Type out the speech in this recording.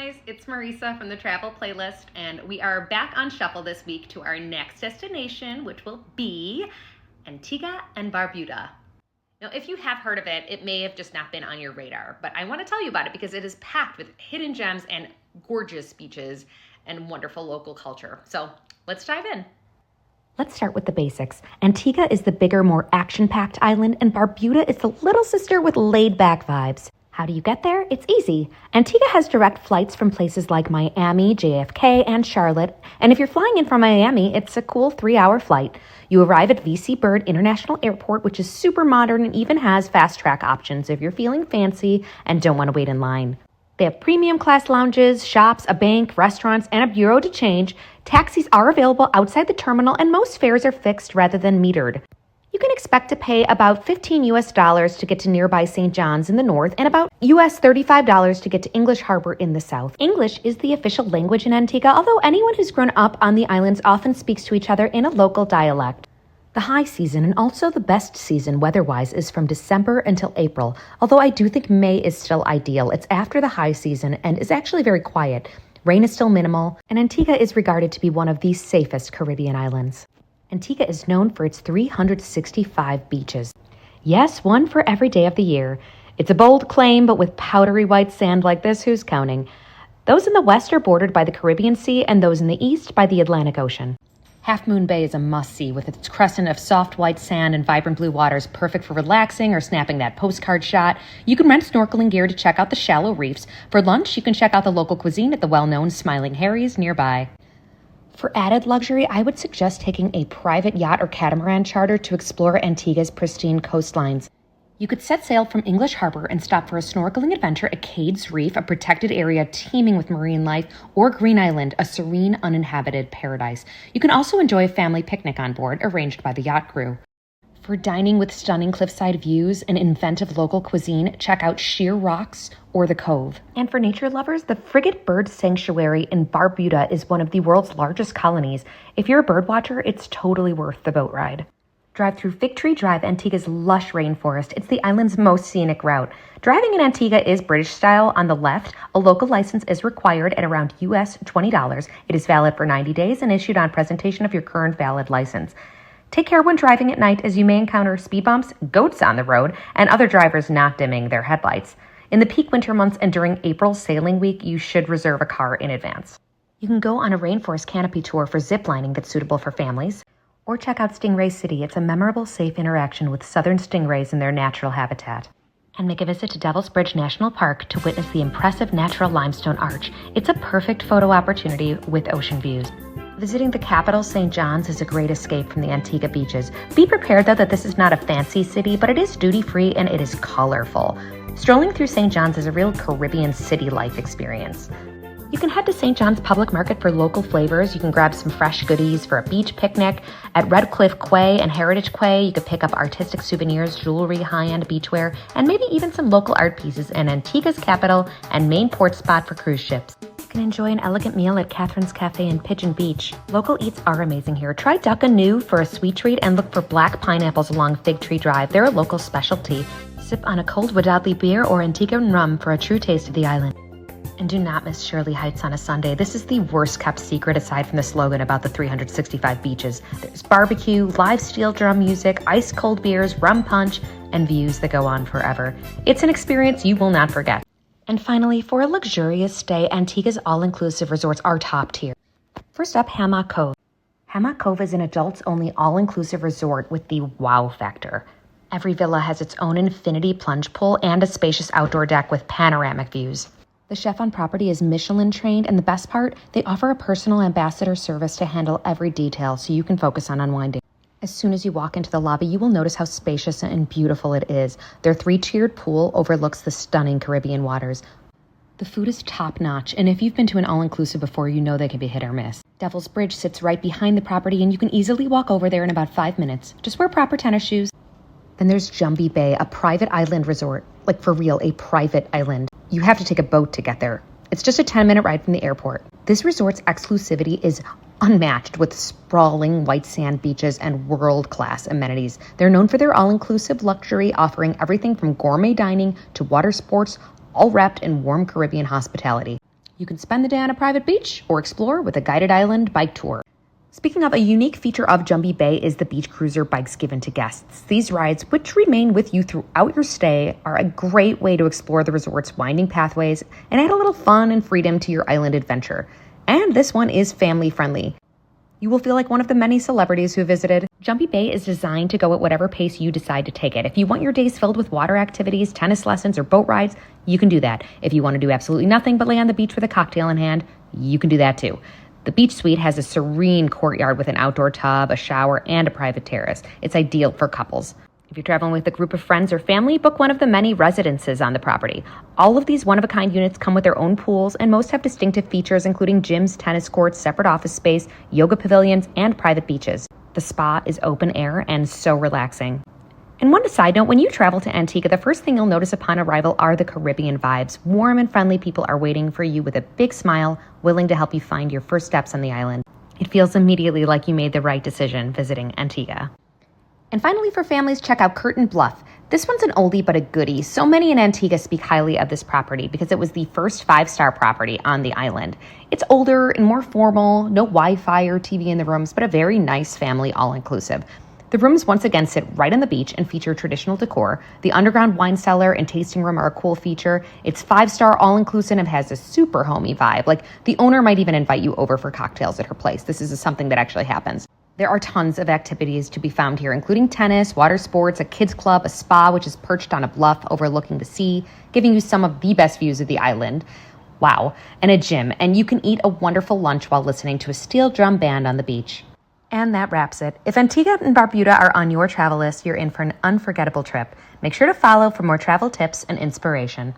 guys, it's Marisa from the Travel Playlist, and we are back on shuffle this week to our next destination, which will be Antigua and Barbuda. Now, if you have heard of it, it may have just not been on your radar, but I want to tell you about it because it is packed with hidden gems and gorgeous beaches and wonderful local culture. So let's dive in. Let's start with the basics. Antigua is the bigger, more action-packed island, and Barbuda is the little sister with laid-back vibes. How do you get there? It's easy. Antigua has direct flights from places like Miami, JFK, and Charlotte. And if you're flying in from Miami, it's a cool 3-hour flight. You arrive at VC Bird International Airport, which is super modern and even has fast-track options if you're feeling fancy and don't want to wait in line. They have premium class lounges, shops, a bank, restaurants, and a bureau de change. Taxis are available outside the terminal, and most fares are fixed rather than metered. You can expect to pay about $15 to get to nearby St. John's in the north and about $35 to get to English Harbor in the south. English is the official language in Antigua, although anyone who's grown up on the islands often speaks to each other in a local dialect. The high season, and also the best season weather-wise, is from December until April, although I do think May is still ideal. It's after the high season and is actually very quiet. Rain is still minimal, and Antigua is regarded to be one of the safest Caribbean islands. Antigua is known for its 365 beaches. Yes, one for every day of the year. It's a bold claim, but with powdery white sand like this, who's counting? Those in the west are bordered by the Caribbean Sea, and those in the east by the Atlantic Ocean. Half Moon Bay is a must-see, with its crescent of soft white sand and vibrant blue waters, perfect for relaxing or snapping that postcard shot. You can rent snorkeling gear to check out the shallow reefs. For lunch, you can check out the local cuisine at the well-known Smiling Harry's nearby. For added luxury, I would suggest taking a private yacht or catamaran charter to explore Antigua's pristine coastlines. You could set sail from English Harbor and stop for a snorkeling adventure at Cades Reef, a protected area teeming with marine life, or Green Island, a serene, uninhabited paradise. You can also enjoy a family picnic on board, arranged by the yacht crew. For dining with stunning cliffside views and inventive local cuisine, check out Sheer Rocks or The Cove. And for nature lovers, the Frigate Bird Sanctuary in Barbuda is one of the world's largest colonies. If you're a bird watcher, it's totally worth the boat ride. Drive through Fig Tree Drive, Antigua's lush rainforest. It's the island's most scenic route. Driving in Antigua is British style on the left. A local license is required at around US $20. It is valid for 90 days and issued on presentation of your current valid license. Take care when driving at night, as you may encounter speed bumps, goats on the road, and other drivers not dimming their headlights. In the peak winter months and during April sailing week, you should reserve a car in advance. You can go on a rainforest canopy tour for zip lining that's suitable for families, or check out Stingray City. It's a memorable, safe interaction with southern stingrays in their natural habitat. And make a visit to Devil's Bridge National Park to witness the impressive natural limestone arch. It's a perfect photo opportunity with ocean views. Visiting the capital, St. John's, is a great escape from the Antigua beaches. Be prepared, though, that this is not a fancy city, but it is duty-free and it is colorful. Strolling through St. John's is a real Caribbean city life experience. You can head to St. John's Public Market for local flavors. You can grab some fresh goodies for a beach picnic. At Red Cliff Quay and Heritage Quay, you could pick up artistic souvenirs, jewelry, high-end beachwear, and maybe even some local art pieces in Antigua's capital and main port spot for cruise ships. You can enjoy an elegant meal at Catherine's Cafe in Pigeon Beach. Local eats are amazing here. Try duck anew for a sweet treat and look for black pineapples along Fig Tree Drive. They're a local specialty. Sip on a cold Wadadli beer or Antiguan rum for a true taste of the island. And do not miss Shirley Heights on a Sunday. This is the worst kept secret aside from the slogan about the 365 beaches. There's barbecue, live steel drum music, ice cold beers, rum punch, and views that go on forever. It's an experience you will not forget. And finally, for a luxurious stay, Antigua's all-inclusive resorts are top tier. First up, Hammock Cove. Hammock Cove is an adults-only all-inclusive resort with the wow factor. Every villa has its own infinity plunge pool and a spacious outdoor deck with panoramic views. The chef on property is Michelin trained, and the best part, they offer a personal ambassador service to handle every detail so you can focus on unwinding. As soon as you walk into the lobby, you will notice how spacious and beautiful it is. Their 3-tiered pool overlooks the stunning Caribbean waters. The food is top-notch, and if you've been to an all-inclusive before, you know they can be hit or miss. Devil's Bridge sits right behind the property, and you can easily walk over there in about 5 minutes. Just wear proper tennis shoes. Then there's Jumbie Bay, a private island resort. Like, for real, a private island. You have to take a boat to get there. It's just a 10-minute ride from the airport. This resort's exclusivity is unmatched, with sprawling white sand beaches and world-class amenities. They're known for their all-inclusive luxury, offering everything from gourmet dining to water sports, all wrapped in warm Caribbean hospitality. You can spend the day on a private beach or explore with a guided island bike tour. Speaking of, a unique feature of Jumbie Bay is the beach cruiser bikes given to guests. These rides, which remain with you throughout your stay, are a great way to explore the resort's winding pathways and add a little fun and freedom to your island adventure. And this one is family friendly. You will feel like one of the many celebrities who visited. Jumbie Bay is designed to go at whatever pace you decide to take it. If you want your days filled with water activities, tennis lessons, or boat rides, you can do that. If you want to do absolutely nothing but lay on the beach with a cocktail in hand, you can do that too. The beach suite has a serene courtyard with an outdoor tub, a shower, and a private terrace. It's ideal for couples. If you're traveling with a group of friends or family, book one of the many residences on the property. All of these one-of-a-kind units come with their own pools, and most have distinctive features including gyms, tennis courts, separate office space, yoga pavilions, and private beaches. The spa is open air and so relaxing. And one side note, when you travel to Antigua, the first thing you'll notice upon arrival are the Caribbean vibes. Warm and friendly people are waiting for you with a big smile, willing to help you find your first steps on the island. It feels immediately like you made the right decision visiting Antigua. And finally, for families, check out Curtain Bluff. This one's an oldie but a goodie. So many in Antigua speak highly of this property because it was the first 5-star property on the island. It's older and more formal, no Wi-Fi or TV in the rooms, but a very nice family all-inclusive. The rooms once again sit right on the beach and feature traditional decor. The underground wine cellar and tasting room are a cool feature. It's 5-star all-inclusive and has a super homey vibe. Like, the owner might even invite you over for cocktails at her place. This is something that actually happens. There are tons of activities to be found here, including tennis, water sports, a kids club, a spa, which is perched on a bluff overlooking the sea, giving you some of the best views of the island. Wow. And a gym. And you can eat a wonderful lunch while listening to a steel drum band on the beach. And that wraps it. If Antigua and Barbuda are on your travel list, you're in for an unforgettable trip. Make sure to follow for more travel tips and inspiration.